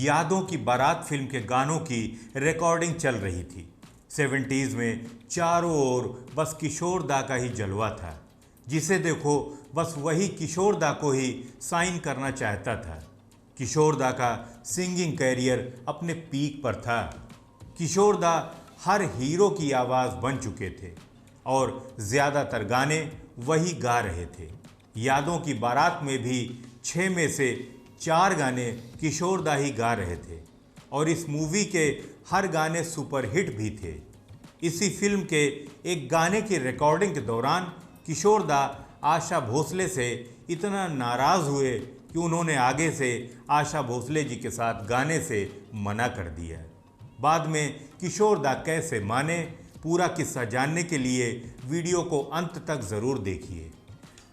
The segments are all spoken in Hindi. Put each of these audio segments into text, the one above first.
यादों की बारात फिल्म के गानों की रिकॉर्डिंग चल रही थी। 70s में चारों ओर बस किशोर दा का ही जलवा था। जिसे देखो बस वही किशोर दा को ही साइन करना चाहता था। किशोर दा का सिंगिंग कैरियर अपने पीक पर था। किशोर दा हर हीरो की आवाज़ बन चुके थे और ज़्यादातर गाने वही गा रहे थे। यादों की बारात में भी 6 में से 4 गाने किशोर दा ही गा रहे थे और इस मूवी के हर गाने सुपरहिट भी थे। इसी फिल्म के एक गाने की रिकॉर्डिंग के दौरान किशोर दा आशा भोसले से इतना नाराज़ हुए कि उन्होंने आगे से आशा भोसले जी के साथ गाने से मना कर दिया। बाद में किशोर दा कैसे माने, पूरा किस्सा जानने के लिए वीडियो को अंत तक ज़रूर देखिए।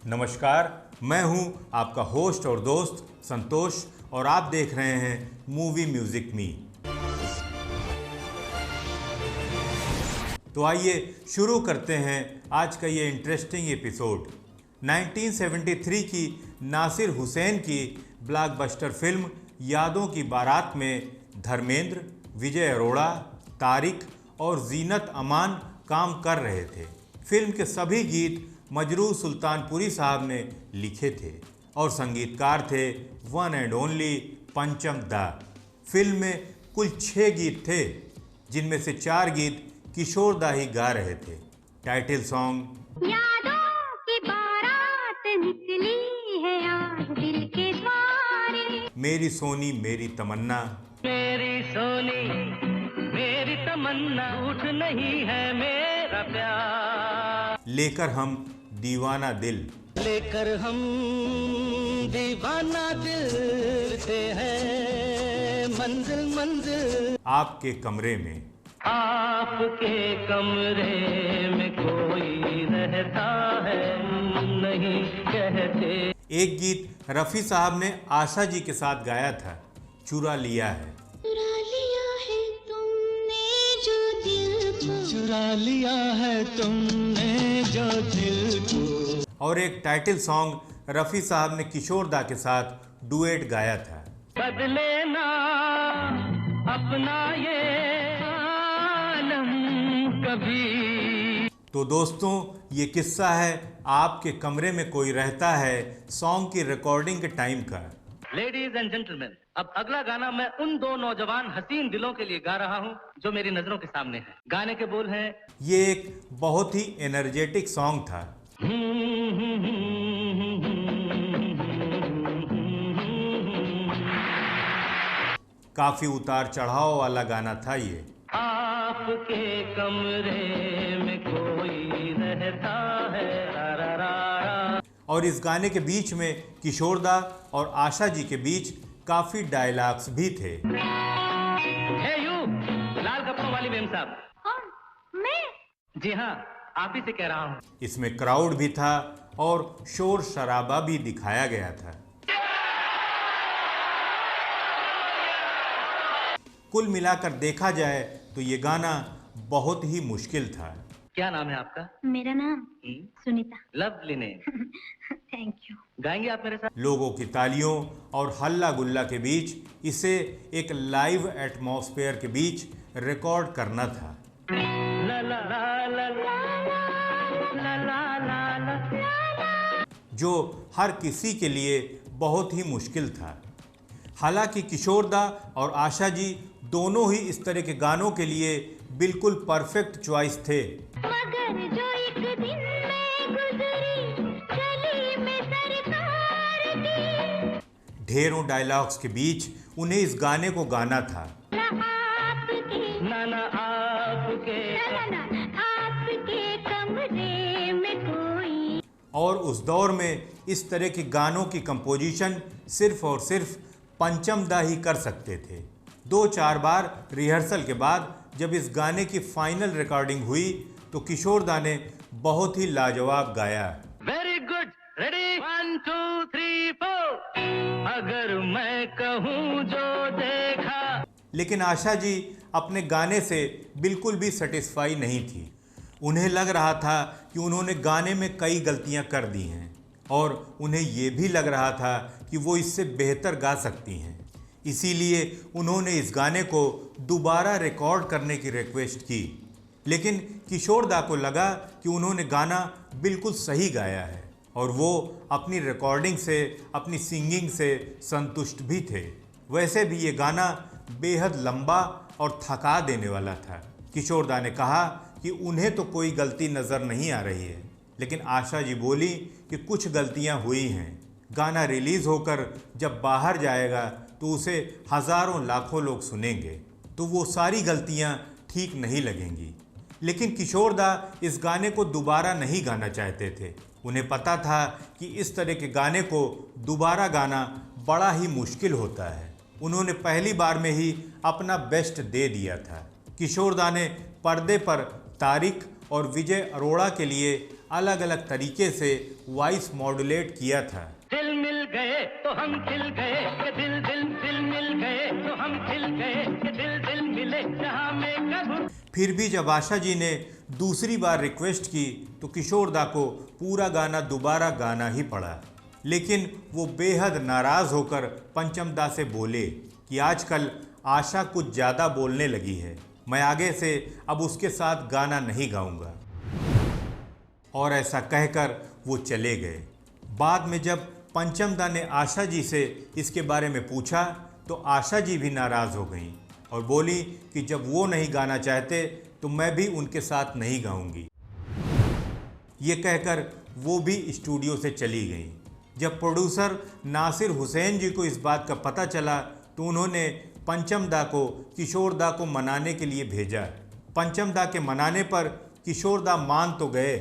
नमस्कार, मैं हूं आपका होस्ट और दोस्त संतोष और आप देख रहे हैं मूवी म्यूजिक मी। तो आइए शुरू करते हैं आज का ये इंटरेस्टिंग एपिसोड। 1973 की नासिर हुसैन की ब्लॉकबस्टर फिल्म यादों की बारात में धर्मेंद्र, विजय अरोड़ा, तारिक और जीनत अमान काम कर रहे थे। फिल्म के सभी गीत मजरूह सुल्तानपुरी साहब ने लिखे थे और संगीतकार थे वन एंड ओनली पंचम दा। फिल्म में कुल 6 गीत थे, जिनमें से 4 गीत किशोर दा ही गा रहे थे। टाइटल सॉन्ग यादों की बारात निकली है आज दिल के द्वारे, मेरी सोनी मेरी तमन्ना, मेरी सोनी मेरी तमन्ना, झूठ नहीं है मेरा प्यार, लेकर हम दीवाना दिल, लेकर हम दीवाना दिल से है मंजिल मंजिल, आपके कमरे में, आपके कमरे में कोई रहता है नहीं कहते। एक गीत रफ़ी साहब ने आशा जी के साथ गाया था, चुरा लिया है। चुरा लिया है तुमने जो दिल को, चुरा लिया है तुमने जो दिल को। और एक टाइटल सॉन्ग रफ़ी साहब ने किशोर दा के साथ डुएट गाया था। बदले ना अपना ये आलम कभी। तो दोस्तों, ये किस्सा है आपके कमरे में कोई रहता है सॉन्ग की रिकॉर्डिंग के टाइम का। लेडीज एंड जेंटलमैन, अब अगला गाना मैं उन दो नौजवान हसीन दिलों के लिए गा रहा हूँ जो मेरी नजरों के सामने है। गाने के बोल हैं, ये एक बहुत ही एनर्जेटिक सॉन्ग था। काफी उतार चढ़ाव वाला गाना था ये। आपके कमरे में कोई रहता है रा रा रा रा। और इस गाने के बीच में किशोर दा और आशा जी के बीच काफी डायलॉग्स भी थे। हे यू, लाल कपड़ों वाली मेम साहब। कौन? मैं? जी हाँ, आप ही से कह रहा हूँ। इसमें क्राउड भी था और शोर शराबा भी दिखाया गया था। कुल मिलाकर देखा जाए तो ये गाना बहुत ही मुश्किल था। क्या नाम है आपका? मेरा नाम Sunita. Lovely name. Thank you. गाएंगे आप मेरे साथ? लोगों की तालियों और हल्ला गुल्ला के बीच इसे एक लाइव एटमॉस्फेयर के बीच रिकॉर्ड करना था। ला ला ला ला ला ला ला ला। जो हर किसी के लिए बहुत ही मुश्किल था। हालांकि किशोर दा और आशा जी दोनों ही इस तरह के गानों के लिए बिल्कुल परफेक्ट चॉइस थे। मगर जो एक दिन में गुजरी गली में सरकार की, ढेरों डायलॉग्स के बीच उन्हें इस गाने को गाना था। ना आपके, ना ना आपके, ना आपके कमरे में कोई। और उस दौर में इस तरह के गानों की कंपोजिशन सिर्फ और सिर्फ पंचम दा ही कर सकते थे। 2-4 बार रिहर्सल के बाद जब इस गाने की फाइनल रिकॉर्डिंग हुई तो किशोर दा ने बहुत ही लाजवाब गाया। Very good, ready 1 2 3 4। अगर मैं कहूँ जो देखा। लेकिन आशा जी अपने गाने से बिल्कुल भी सेटिस्फाई नहीं थी। उन्हें लग रहा था कि उन्होंने गाने में कई गलतियां कर दी हैं और उन्हें ये भी लग रहा था कि वो इससे बेहतर गा सकती हैं। इसीलिए उन्होंने इस गाने को दोबारा रिकॉर्ड करने की रिक्वेस्ट की। लेकिन किशोर दा को लगा कि उन्होंने गाना बिल्कुल सही गाया है और वो अपनी रिकॉर्डिंग से, अपनी सिंगिंग से संतुष्ट भी थे। वैसे भी ये गाना बेहद लंबा और थका देने वाला था। किशोर दा ने कहा कि उन्हें तो कोई गलती नज़र नहीं आ रही है, लेकिन आशा जी बोली कि कुछ गलतियां हुई हैं। गाना रिलीज़ होकर जब बाहर जाएगा तो उसे हज़ारों लाखों लोग सुनेंगे, तो वो सारी गलतियां ठीक नहीं लगेंगी। लेकिन किशोर दा इस गाने को दोबारा नहीं गाना चाहते थे। उन्हें पता था कि इस तरह के गाने को दोबारा गाना बड़ा ही मुश्किल होता है। उन्होंने पहली बार में ही अपना बेस्ट दे दिया था। किशोर दा ने पर्दे पर तारिक और विजय अरोड़ा के लिए अलग अलग तरीके से वॉइस मॉड्यूलेट किया था। दिल मिल गए तो हम खिल गए, कि दिल दिल दिल मिल गए तो हम खिल गए, कि दिल दिल मिले जहां में कब। फिर भी जब आशा जी ने दूसरी बार रिक्वेस्ट की तो किशोर दा को पूरा गाना दोबारा गाना ही पड़ा। लेकिन वो बेहद नाराज़ होकर पंचम दा से बोले कि आजकल आशा कुछ ज़्यादा बोलने लगी है, मैं आगे से अब उसके साथ गाना नहीं गाऊंगा। और ऐसा कहकर वो चले गए। बाद में जब पंचम दा ने आशा जी से इसके बारे में पूछा तो आशा जी भी नाराज़ हो गईं और बोली कि जब वो नहीं गाना चाहते तो मैं भी उनके साथ नहीं गाऊंगी। ये कहकर वो भी स्टूडियो से चली गईं। जब प्रोड्यूसर नासिर हुसैन जी को इस बात का पता चला तो उन्होंने पंचम दा को किशोर दा को मनाने के लिए भेजा। पंचम दा के मनाने पर किशोर दा मान तो गए,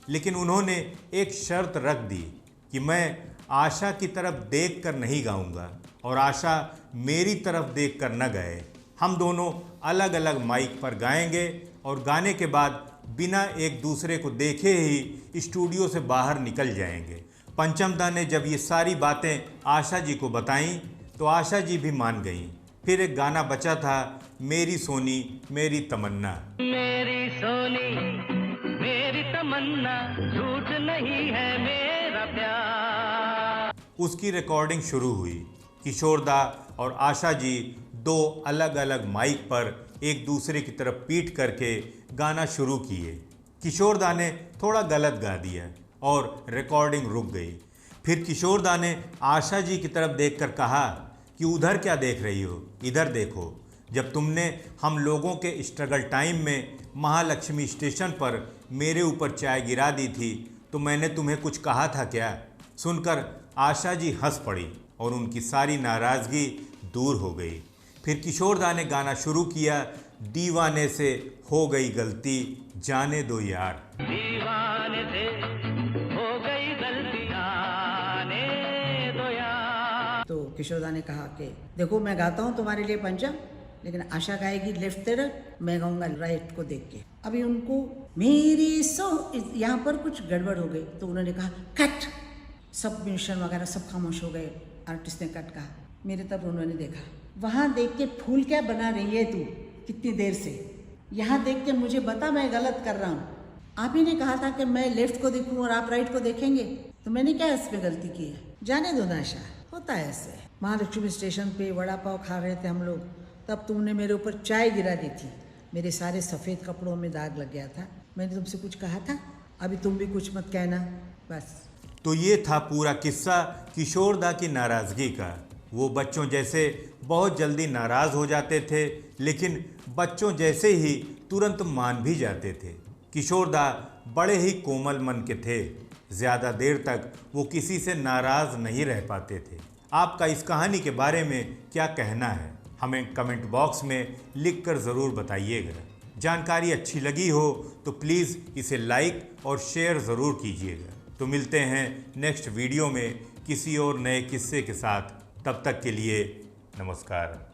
लेकिन उन्होंने एक शर्त रख दी कि मैं आशा की तरफ देख कर नहीं गाऊंगा और आशा मेरी तरफ देख कर न गाए। हम दोनों अलग अलग माइक पर गाएंगे और गाने के बाद बिना एक दूसरे को देखे ही स्टूडियो से बाहर निकल जाएंगे। पंचम दा ने जब ये सारी बातें आशा जी को बताईं तो आशा जी भी मान गईं। फिर एक गाना बचा था, मेरी सोनी मेरी तमन्ना। मेरी सोनी मेरी तमन्ना, झूठ नहीं है मेरा प्यार। उसकी रिकॉर्डिंग शुरू हुई। किशोर दा और आशा जी दो अलग अलग माइक पर एक दूसरे की तरफ पीट करके गाना शुरू किए। किशोर दा ने थोड़ा गलत गा दिया और रिकॉर्डिंग रुक गई। फिर किशोर दा ने आशा जी की तरफ देखकर कहा कि उधर क्या देख रही हो, इधर देखो। जब तुमने हम लोगों के स्ट्रगल टाइम में महालक्ष्मी स्टेशन पर मेरे ऊपर चाय गिरा दी थी तो मैंने तुम्हें कुछ कहा था क्या? सुनकर आशा जी हंस पड़ी और उनकी सारी नाराज़गी दूर हो गई। फिर किशोर दा ने गाना शुरू किया, दीवाने से हो गई गलती जाने दो यार। दीवाने से हो गई गलती जाने दो यार। तो किशोर दा ने कहा कि देखो मैं गाता हूँ तुम्हारे लिए पंचम, लेकिन आशा गाएगी लेफ्ट तरफ, मैं गाऊंगा राइट को देख के। अभी उनको मेरी यहाँ पर कुछ गड़बड़ हो गई तो उन्होंने कहा कट। सब म्यूजिशियन वगैरह सब खामोश हो गए। आर्टिस्ट ने कट कहा। मेरे तरफ उन्होंने देखा, वहाँ देख के फूल क्या बना रही है तू कितनी देर से, यहाँ देख के मुझे बता मैं गलत कर रहा हूँ। आप ही ने कहा था कि मैं लेफ्ट को देखूँ और आप राइट को देखेंगे, तो मैंने क्या इसमें गलती की है? जाने दो ना आशा, होता है ऐसे। महालक्ष्मी स्टेशन पे वड़ा पाव खा रहे थे हम लोग, तब तुमने मेरे ऊपर चाय गिरा दी थी, मेरे सारे सफ़ेद कपड़ों में दाग लग गया था। मैंने तुमसे कुछ कहा था? अभी तुम भी कुछ मत कहना बस। तो ये था पूरा किस्सा किशोर दा की नाराज़गी का। वो बच्चों जैसे बहुत जल्दी नाराज़ हो जाते थे, लेकिन बच्चों जैसे ही तुरंत मान भी जाते थे। किशोर दा बड़े ही कोमल मन के थे। ज़्यादा देर तक वो किसी से नाराज़ नहीं रह पाते थे। आपका इस कहानी के बारे में क्या कहना है, हमें कमेंट बॉक्स में लिख कर ज़रूर बताइएगा। जानकारी अच्छी लगी हो तो प्लीज़ इसे लाइक और शेयर ज़रूर कीजिएगा। तो मिलते हैं नेक्स्ट वीडियो में किसी और नए किस्से के साथ। तब तक के लिए नमस्कार।